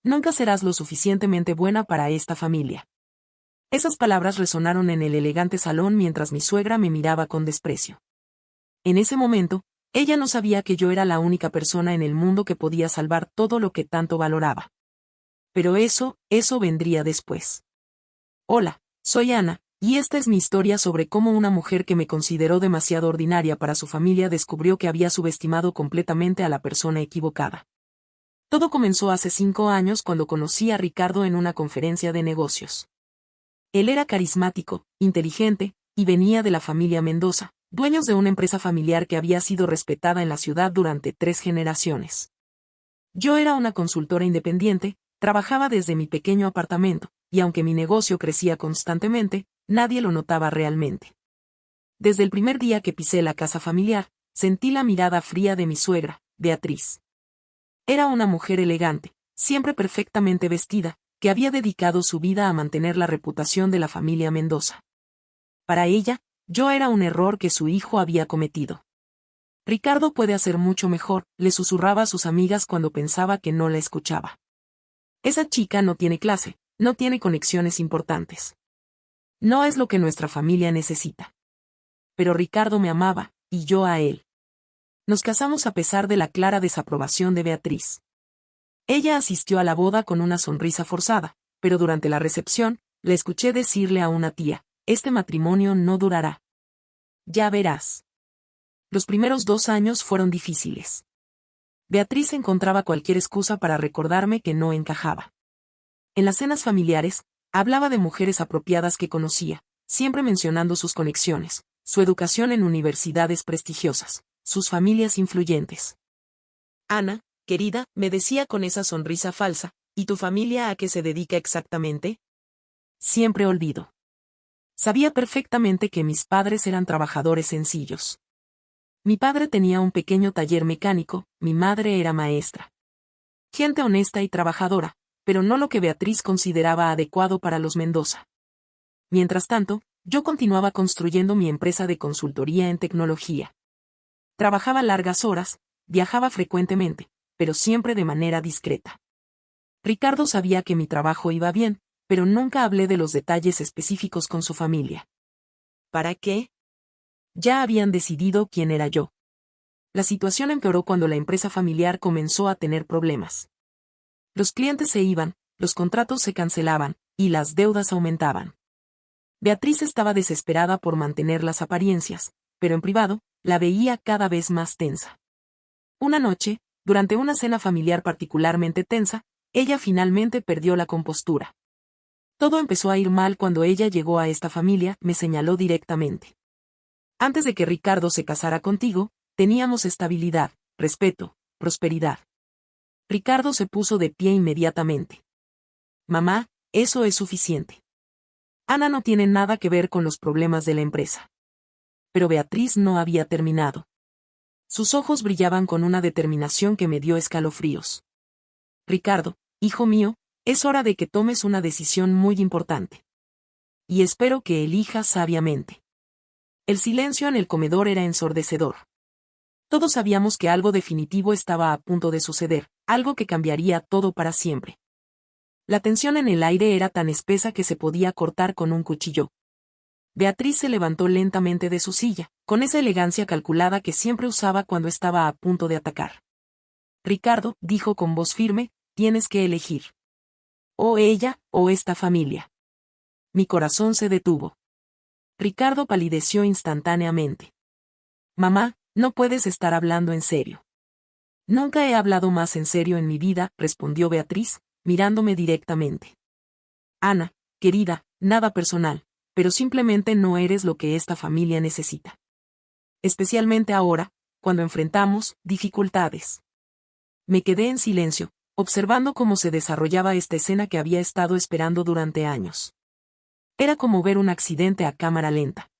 Nunca serás lo suficientemente buena para esta familia. Esas palabras resonaron en el elegante salón mientras mi suegra me miraba con desprecio. En ese momento, ella no sabía que yo era la única persona en el mundo que podía salvar todo lo que tanto valoraba. Pero eso vendría después. Hola, soy Ana, y esta es mi historia sobre cómo una mujer que me consideró demasiado ordinaria para su familia descubrió que había subestimado completamente a la persona equivocada. Todo comenzó hace 5 años cuando conocí a Ricardo en una conferencia de negocios. Él era carismático, inteligente, y venía de la familia Mendoza, dueños de una empresa familiar que había sido respetada en la ciudad durante 3 generaciones. Yo era una consultora independiente, trabajaba desde mi pequeño apartamento, y aunque mi negocio crecía constantemente, nadie lo notaba realmente. Desde el primer día que pisé la casa familiar, sentí la mirada fría de mi suegra, Beatriz. Era una mujer elegante, siempre perfectamente vestida, que había dedicado su vida a mantener la reputación de la familia Mendoza. Para ella, yo era un error que su hijo había cometido. Ricardo puede hacer mucho mejor, le susurraba a sus amigas cuando pensaba que no la escuchaba. Esa chica no tiene clase, no tiene conexiones importantes. No es lo que nuestra familia necesita. Pero Ricardo me amaba, y yo a él. Nos casamos a pesar de la clara desaprobación de Beatriz. Ella asistió a la boda con una sonrisa forzada, pero durante la recepción, le escuché decirle a una tía, este matrimonio no durará. Ya verás. Los primeros 2 años fueron difíciles. Beatriz encontraba cualquier excusa para recordarme que no encajaba. En las cenas familiares, hablaba de mujeres apropiadas que conocía, siempre mencionando sus conexiones, su educación en universidades prestigiosas, sus familias influyentes. Ana, querida, me decía con esa sonrisa falsa, ¿y tu familia a qué se dedica exactamente? Siempre olvido. Sabía perfectamente que mis padres eran trabajadores sencillos. Mi padre tenía un pequeño taller mecánico, mi madre era maestra. Gente honesta y trabajadora, pero no lo que Beatriz consideraba adecuado para los Mendoza. Mientras tanto, yo continuaba construyendo mi empresa de consultoría en tecnología. Trabajaba largas horas, viajaba frecuentemente, pero siempre de manera discreta. Ricardo sabía que mi trabajo iba bien, pero nunca hablé de los detalles específicos con su familia. ¿Para qué? Ya habían decidido quién era yo. La situación empeoró cuando la empresa familiar comenzó a tener problemas. Los clientes se iban, los contratos se cancelaban, y las deudas aumentaban. Beatriz estaba desesperada por mantener las apariencias, pero en privado, la veía cada vez más tensa. Una noche, durante una cena familiar particularmente tensa, ella finalmente perdió la compostura. Todo empezó a ir mal cuando ella llegó a esta familia, me señaló directamente. Antes de que Ricardo se casara contigo, teníamos estabilidad, respeto, prosperidad. Ricardo se puso de pie inmediatamente. Mamá, eso es suficiente. Ana no tiene nada que ver con los problemas de la empresa. Pero Beatriz no había terminado. Sus ojos brillaban con una determinación que me dio escalofríos. Ricardo, hijo mío, es hora de que tomes una decisión muy importante. Y espero que elijas sabiamente. El silencio en el comedor era ensordecedor. Todos sabíamos que algo definitivo estaba a punto de suceder, algo que cambiaría todo para siempre. La tensión en el aire era tan espesa que se podía cortar con un cuchillo. Beatriz se levantó lentamente de su silla, con esa elegancia calculada que siempre usaba cuando estaba a punto de atacar. Ricardo, dijo con voz firme, tienes que elegir. O ella, o esta familia. Mi corazón se detuvo. Ricardo palideció instantáneamente. Mamá, no puedes estar hablando en serio. Nunca he hablado más en serio en mi vida, respondió Beatriz, mirándome directamente. Ana, querida, nada personal, pero simplemente no eres lo que esta familia necesita. Especialmente ahora, cuando enfrentamos dificultades. Me quedé en silencio, observando cómo se desarrollaba esta escena que había estado esperando durante años. Era como ver un accidente a cámara lenta.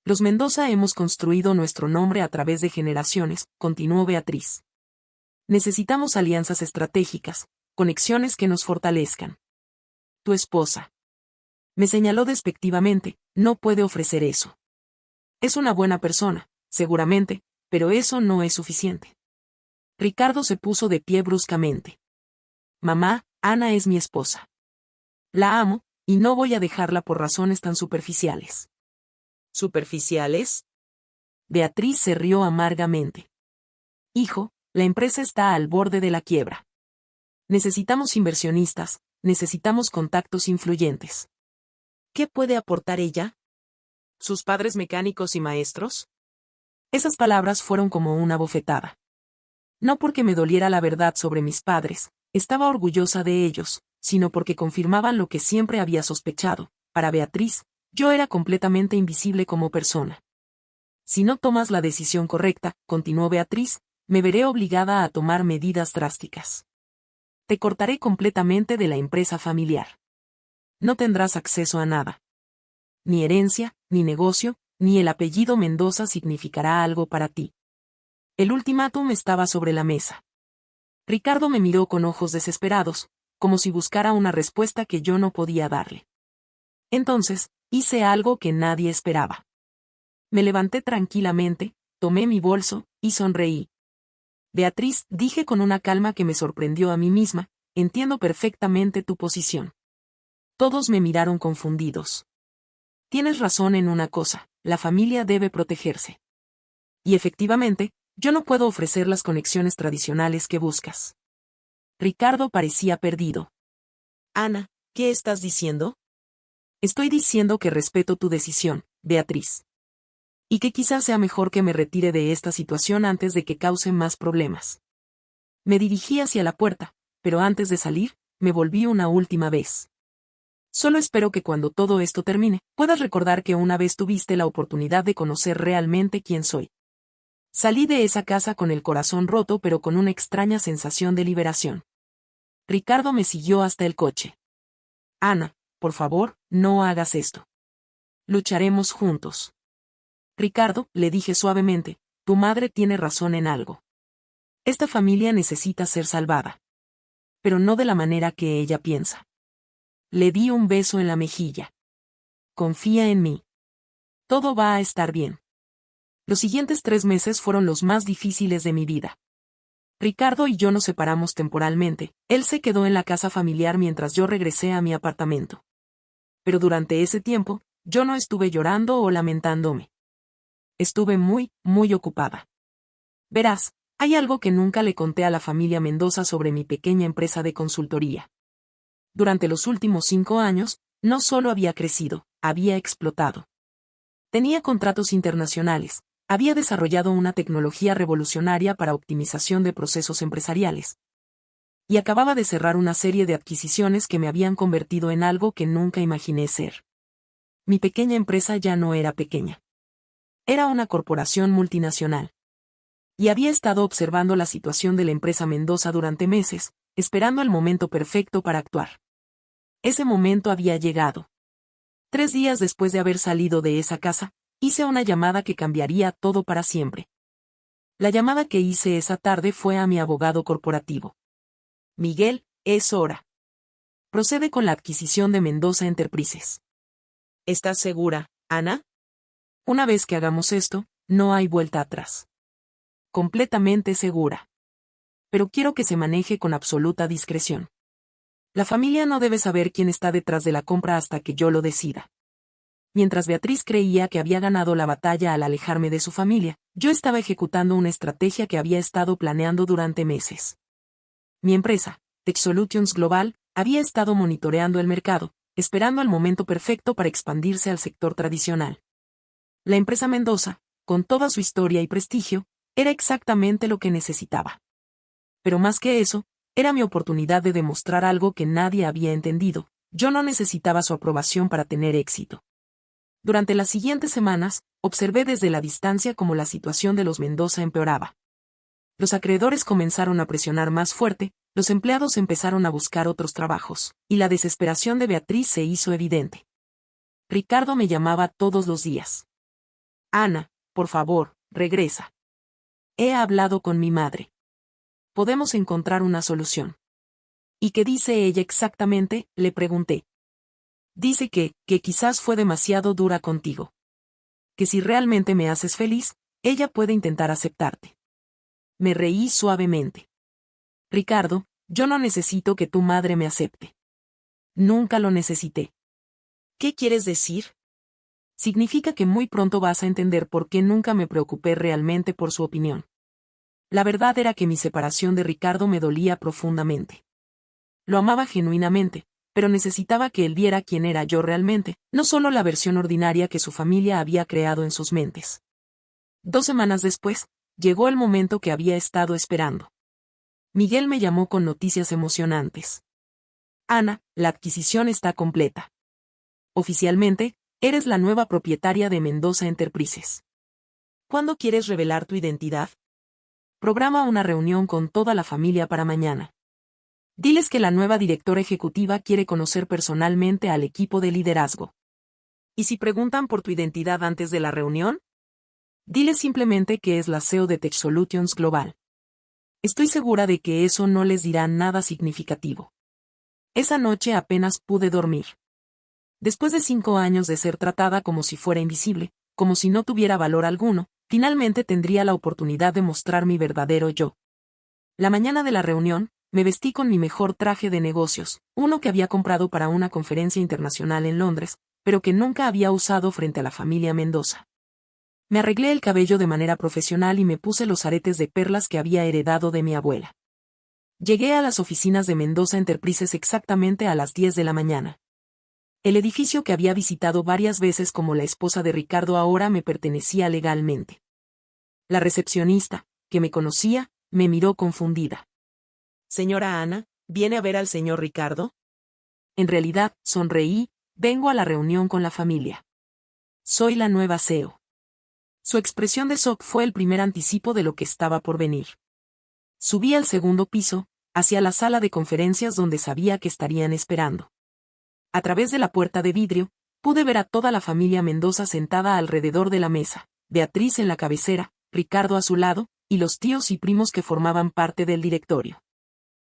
Los Mendoza hemos construido nuestro nombre a través de generaciones, continuó Beatriz. Necesitamos alianzas estratégicas, conexiones que nos fortalezcan. Tu esposa. Me señaló despectivamente, no puede ofrecer eso. Es una buena persona, seguramente, pero eso no es suficiente. Ricardo se puso de pie bruscamente. Mamá, Ana es mi esposa. La amo, y no voy a dejarla por razones tan superficiales. ¿Superficiales? Beatriz se rió amargamente. Hijo, la empresa está al borde de la quiebra. Necesitamos inversionistas, necesitamos contactos influyentes. ¿Qué puede aportar ella? ¿Sus padres mecánicos y maestros? Esas palabras fueron como una bofetada. No porque me doliera la verdad sobre mis padres, estaba orgullosa de ellos, sino porque confirmaban lo que siempre había sospechado. Para Beatriz, yo era completamente invisible como persona. Si no tomas la decisión correcta, continuó Beatriz, me veré obligada a tomar medidas drásticas. Te cortaré completamente de la empresa familiar. No tendrás acceso a nada. Ni herencia, ni negocio, ni el apellido Mendoza significará algo para ti. El ultimátum estaba sobre la mesa. Ricardo me miró con ojos desesperados, como si buscara una respuesta que yo no podía darle. Entonces, hice algo que nadie esperaba. Me levanté tranquilamente, tomé mi bolso, y sonreí. Beatriz, dije con una calma que me sorprendió a mí misma, entiendo perfectamente tu posición. Todos me miraron confundidos. Tienes razón en una cosa, la familia debe protegerse. Y efectivamente, yo no puedo ofrecer las conexiones tradicionales que buscas. Ricardo parecía perdido. Ana, ¿qué estás diciendo? Estoy diciendo que respeto tu decisión, Beatriz. Y que quizás sea mejor que me retire de esta situación antes de que cause más problemas. Me dirigí hacia la puerta, pero antes de salir, me volví una última vez. Solo espero que cuando todo esto termine, puedas recordar que una vez tuviste la oportunidad de conocer realmente quién soy. Salí de esa casa con el corazón roto pero con una extraña sensación de liberación. Ricardo me siguió hasta el coche. Ana, por favor, no hagas esto. Lucharemos juntos. Ricardo, le dije suavemente, tu madre tiene razón en algo. Esta familia necesita ser salvada. Pero no de la manera que ella piensa. Le di un beso en la mejilla. Confía en mí. Todo va a estar bien. Los siguientes 3 meses fueron los más difíciles de mi vida. Ricardo y yo nos separamos temporalmente, él se quedó en la casa familiar mientras yo regresé a mi apartamento. Pero durante ese tiempo, yo no estuve llorando o lamentándome. Estuve muy, muy ocupada. Verás, hay algo que nunca le conté a la familia Mendoza sobre mi pequeña empresa de consultoría. Durante los últimos 5 años, no solo había crecido, había explotado. Tenía contratos internacionales, había desarrollado una tecnología revolucionaria para optimización de procesos empresariales. Y acababa de cerrar una serie de adquisiciones que me habían convertido en algo que nunca imaginé ser. Mi pequeña empresa ya no era pequeña. Era una corporación multinacional. Y había estado observando la situación de la empresa Mendoza durante meses, esperando el momento perfecto para actuar. Ese momento había llegado. 3 días después de haber salido de esa casa, hice una llamada que cambiaría todo para siempre. La llamada que hice esa tarde fue a mi abogado corporativo. Miguel, es hora. Procede con la adquisición de Mendoza Enterprises. ¿Estás segura, Ana? Una vez que hagamos esto, no hay vuelta atrás. Completamente segura. Pero quiero que se maneje con absoluta discreción. La familia no debe saber quién está detrás de la compra hasta que yo lo decida. Mientras Beatriz creía que había ganado la batalla al alejarme de su familia, yo estaba ejecutando una estrategia que había estado planeando durante meses. Mi empresa, Tech Solutions Global, había estado monitoreando el mercado, esperando el momento perfecto para expandirse al sector tradicional. La empresa Mendoza, con toda su historia y prestigio, era exactamente lo que necesitaba. Pero más que eso, era mi oportunidad de demostrar algo que nadie había entendido. Yo no necesitaba su aprobación para tener éxito. Durante las siguientes semanas, observé desde la distancia cómo la situación de los Mendoza empeoraba. Los acreedores comenzaron a presionar más fuerte, los empleados empezaron a buscar otros trabajos, y la desesperación de Beatriz se hizo evidente. Ricardo me llamaba todos los días. Ana, por favor, regresa. He hablado con mi madre. Podemos encontrar una solución. ¿Y qué dice ella exactamente?, le pregunté. Dice que quizás fue demasiado dura contigo. Que si realmente me haces feliz, ella puede intentar aceptarte. Me reí suavemente. Ricardo, Yo no necesito que tu madre me acepte. Nunca lo necesité. ¿Qué quieres decir? Significa que muy pronto vas a entender por qué nunca me preocupé realmente por su opinión. La verdad era que mi separación de Ricardo me dolía profundamente. Lo amaba genuinamente, pero necesitaba que él viera quién era yo realmente, no solo la versión ordinaria que su familia había creado en sus mentes. 2 semanas después, llegó el momento que había estado esperando. Miguel me llamó con noticias emocionantes. Ana, la adquisición está completa. Oficialmente, eres la nueva propietaria de Mendoza Enterprises. ¿Cuándo quieres revelar tu identidad? Programa una reunión con toda la familia para mañana. Diles que la nueva directora ejecutiva quiere conocer personalmente al equipo de liderazgo. ¿Y si preguntan por tu identidad antes de la reunión? Diles simplemente que es la CEO de Tech Solutions Global. Estoy segura de que eso no les dirá nada significativo. Esa noche apenas pude dormir. Después de 5 años de ser tratada como si fuera invisible, como si no tuviera valor alguno, finalmente tendría la oportunidad de mostrar mi verdadero yo. La mañana de la reunión, me vestí con mi mejor traje de negocios, uno que había comprado para una conferencia internacional en Londres, pero que nunca había usado frente a la familia Mendoza. Me arreglé el cabello de manera profesional y me puse los aretes de perlas que había heredado de mi abuela. Llegué a las oficinas de Mendoza Enterprises exactamente a las 10 de la mañana. El edificio que había visitado varias veces como la esposa de Ricardo ahora me pertenecía legalmente. La recepcionista, que me conocía, me miró confundida. Señora Ana, ¿viene a ver al señor Ricardo? En realidad, sonreí, vengo a la reunión con la familia. Soy la nueva CEO. Su expresión de shock fue el primer anticipo de lo que estaba por venir. Subí al segundo piso, hacia la sala de conferencias donde sabía que estarían esperando. A través de la puerta de vidrio, pude ver a toda la familia Mendoza sentada alrededor de la mesa, Beatriz en la cabecera, Ricardo a su lado, y los tíos y primos que formaban parte del directorio.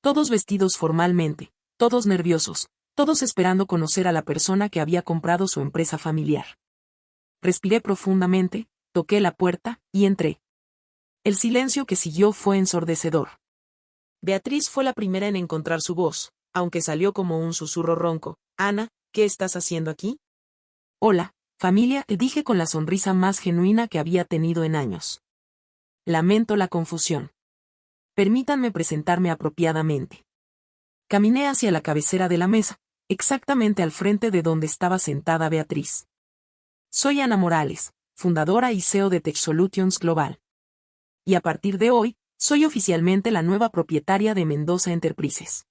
Todos vestidos formalmente, todos nerviosos, todos esperando conocer a la persona que había comprado su empresa familiar. Respiré profundamente, toqué la puerta, y entré. El silencio que siguió fue ensordecedor. Beatriz fue la primera en encontrar su voz, aunque salió como un susurro ronco. Ana, ¿qué estás haciendo aquí? Hola, familia, te dije con la sonrisa más genuina que había tenido en años. Lamento la confusión. Permítanme presentarme apropiadamente. Caminé hacia la cabecera de la mesa, exactamente al frente de donde estaba sentada Beatriz. Soy Ana Morales, fundadora y CEO de Tech Solutions Global. Y a partir de hoy, soy oficialmente la nueva propietaria de Mendoza Enterprises.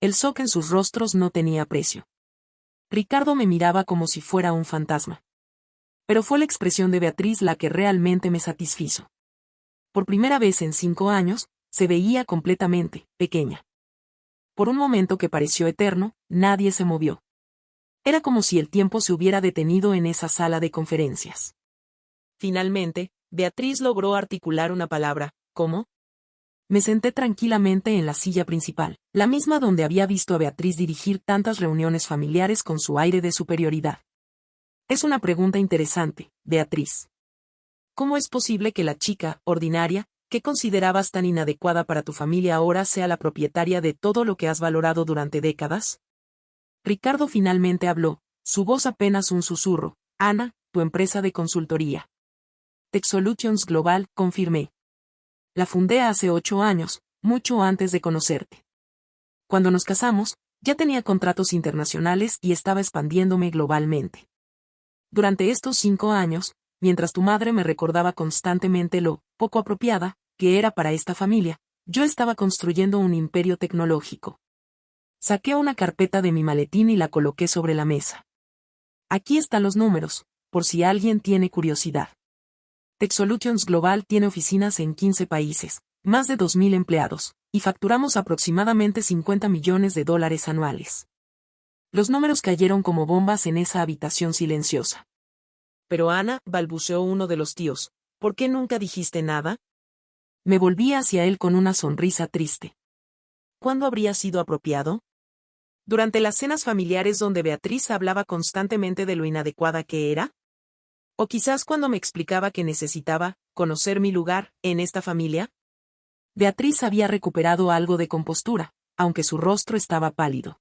El shock en sus rostros no tenía precio. Ricardo me miraba como si fuera un fantasma. Pero fue la expresión de Beatriz la que realmente me satisfizo. Por primera vez en 5 años, se veía completamente pequeña. Por un momento que pareció eterno, nadie se movió. Era como si el tiempo se hubiera detenido en esa sala de conferencias. Finalmente, Beatriz logró articular una palabra. ¿Cómo? Me senté tranquilamente en la silla principal, la misma donde había visto a Beatriz dirigir tantas reuniones familiares con su aire de superioridad. Es una pregunta interesante, Beatriz. ¿Cómo es posible que la chica, ordinaria, que considerabas tan inadecuada para tu familia ahora sea la propietaria de todo lo que has valorado durante décadas? Ricardo finalmente habló, su voz apenas un susurro. Ana, tu empresa de consultoría. Tech Solutions Global, confirmé. La fundé hace 8 años, mucho antes de conocerte. Cuando nos casamos, ya tenía contratos internacionales y estaba expandiéndome globalmente. Durante estos 5 años, mientras tu madre me recordaba constantemente lo poco apropiada que era para esta familia, yo estaba construyendo un imperio tecnológico. Saqué una carpeta de mi maletín y la coloqué sobre la mesa. Aquí están los números, por si alguien tiene curiosidad. Tech Solutions Global tiene oficinas en 15 países, más de 2.000 empleados, y facturamos aproximadamente $50 millones anuales. Los números cayeron como bombas en esa habitación silenciosa. Pero Ana, balbuceó uno de los tíos, ¿por qué nunca dijiste nada? Me volví hacia él con una sonrisa triste. ¿Cuándo habría sido apropiado? ¿Durante las cenas familiares donde Beatriz hablaba constantemente de lo inadecuada que era? ¿O quizás cuando me explicaba que necesitaba conocer mi lugar en esta familia? Beatriz había recuperado algo de compostura, aunque su rostro estaba pálido.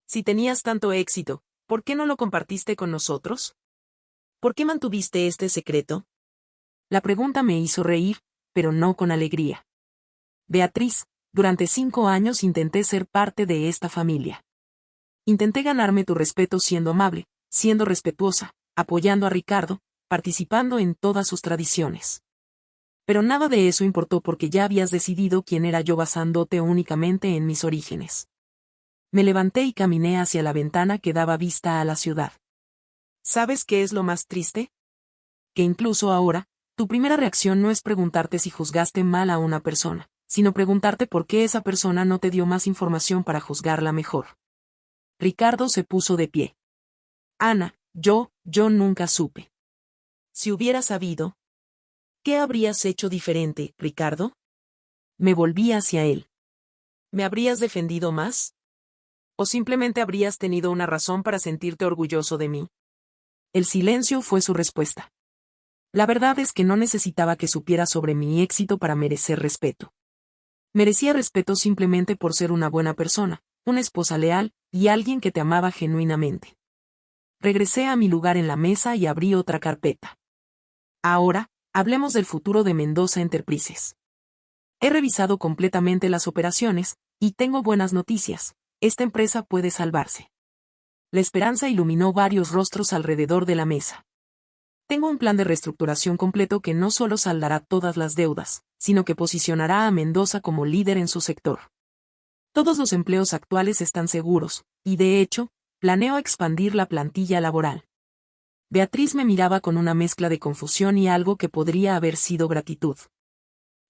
Si tenías tanto éxito, ¿por qué no lo compartiste con nosotros? ¿Por qué mantuviste este secreto? La pregunta me hizo reír, pero no con alegría. Beatriz, durante 5 años intenté ser parte de esta familia. Intenté ganarme tu respeto siendo amable, siendo respetuosa, apoyando a Ricardo, participando en todas sus tradiciones. Pero nada de eso importó porque ya habías decidido quién era yo basándote únicamente en mis orígenes. Me levanté y caminé hacia la ventana que daba vista a la ciudad. ¿Sabes qué es lo más triste? Que incluso ahora, tu primera reacción no es preguntarte si juzgaste mal a una persona, sino preguntarte por qué esa persona no te dio más información para juzgarla mejor. Ricardo se puso de pie. Ana, yo nunca supe. Si hubieras sabido, ¿qué habrías hecho diferente, Ricardo? Me volví hacia él. ¿Me habrías defendido más? ¿O simplemente habrías tenido una razón para sentirte orgulloso de mí? El silencio fue su respuesta. La verdad es que no necesitaba que supiera sobre mi éxito para merecer respeto. Merecía respeto simplemente por ser una buena persona, una esposa leal, y alguien que te amaba genuinamente. Regresé a mi lugar en la mesa y abrí otra carpeta. Ahora, hablemos del futuro de Mendoza Enterprises. He revisado completamente las operaciones, y tengo buenas noticias. Esta empresa puede salvarse. La esperanza iluminó varios rostros alrededor de la mesa. Tengo un plan de reestructuración completo que no solo saldará todas las deudas, sino que posicionará a Mendoza como líder en su sector. Todos los empleos actuales están seguros, y de hecho, planeo expandir la plantilla laboral. Beatriz me miraba con una mezcla de confusión y algo que podría haber sido gratitud.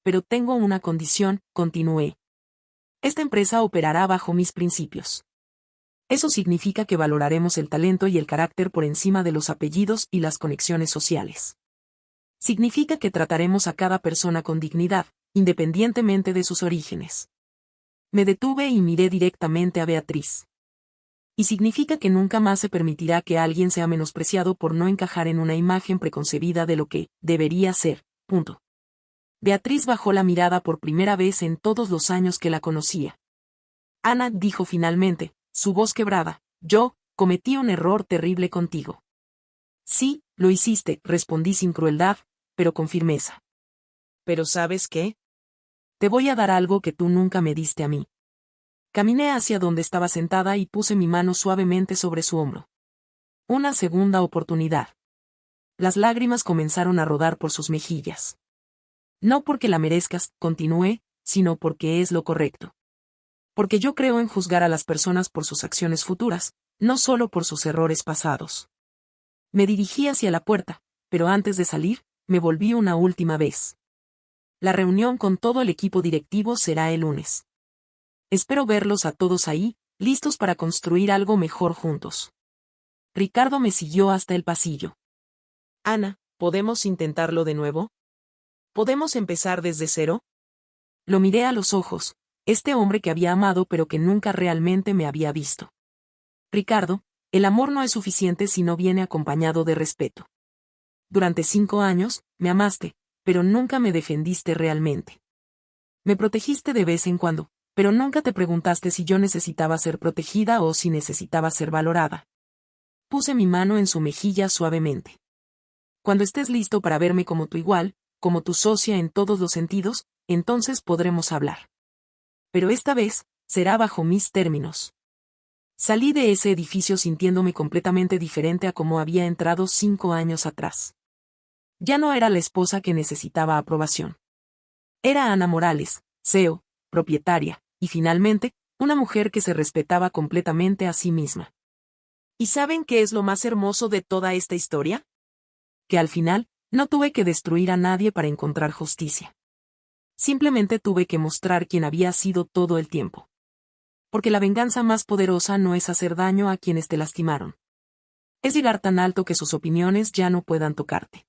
Pero tengo una condición, continué. Esta empresa operará bajo mis principios. Eso significa que valoraremos el talento y el carácter por encima de los apellidos y las conexiones sociales. Significa que trataremos a cada persona con dignidad, independientemente de sus orígenes. Me detuve y miré directamente a Beatriz. Y significa que nunca más se permitirá que alguien sea menospreciado por no encajar en una imagen preconcebida de lo que debería ser. Punto. Beatriz bajó la mirada por primera vez en todos los años que la conocía. Ana, dijo finalmente, su voz quebrada, yo cometí un error terrible contigo. Sí, lo hiciste, respondí sin crueldad, pero con firmeza. ¿Pero sabes qué? Te voy a dar algo que tú nunca me diste a mí. Caminé hacia donde estaba sentada y puse mi mano suavemente sobre su hombro. Una segunda oportunidad. Las lágrimas comenzaron a rodar por sus mejillas. No porque la merezcas, continué, sino porque es lo correcto. Porque yo creo en juzgar a las personas por sus acciones futuras, no solo por sus errores pasados. Me dirigí hacia la puerta, pero antes de salir, me volví una última vez. La reunión con todo el equipo directivo será el lunes. Espero verlos a todos ahí, listos para construir algo mejor juntos. Ricardo me siguió hasta el pasillo. Ana, ¿podemos intentarlo de nuevo? ¿Podemos empezar desde cero? Lo miré a los ojos, este hombre que había amado pero que nunca realmente me había visto. Ricardo, el amor no es suficiente si no viene acompañado de respeto. Durante 5 años, me amaste, pero nunca me defendiste realmente. Me protegiste de vez en cuando, pero nunca te preguntaste si yo necesitaba ser protegida o si necesitaba ser valorada. Puse mi mano en su mejilla suavemente. Cuando estés listo para verme como tu igual, como tu socia en todos los sentidos, entonces podremos hablar. Pero esta vez, será bajo mis términos. Salí de ese edificio sintiéndome completamente diferente a como había entrado 5 años atrás. Ya no era la esposa que necesitaba aprobación. Era Ana Morales, CEO, propietaria, y finalmente, una mujer que se respetaba completamente a sí misma. ¿Y saben qué es lo más hermoso de toda esta historia? Que al final, no tuve que destruir a nadie para encontrar justicia. Simplemente tuve que mostrar quién había sido todo el tiempo. Porque la venganza más poderosa no es hacer daño a quienes te lastimaron. Es llegar tan alto que sus opiniones ya no puedan tocarte.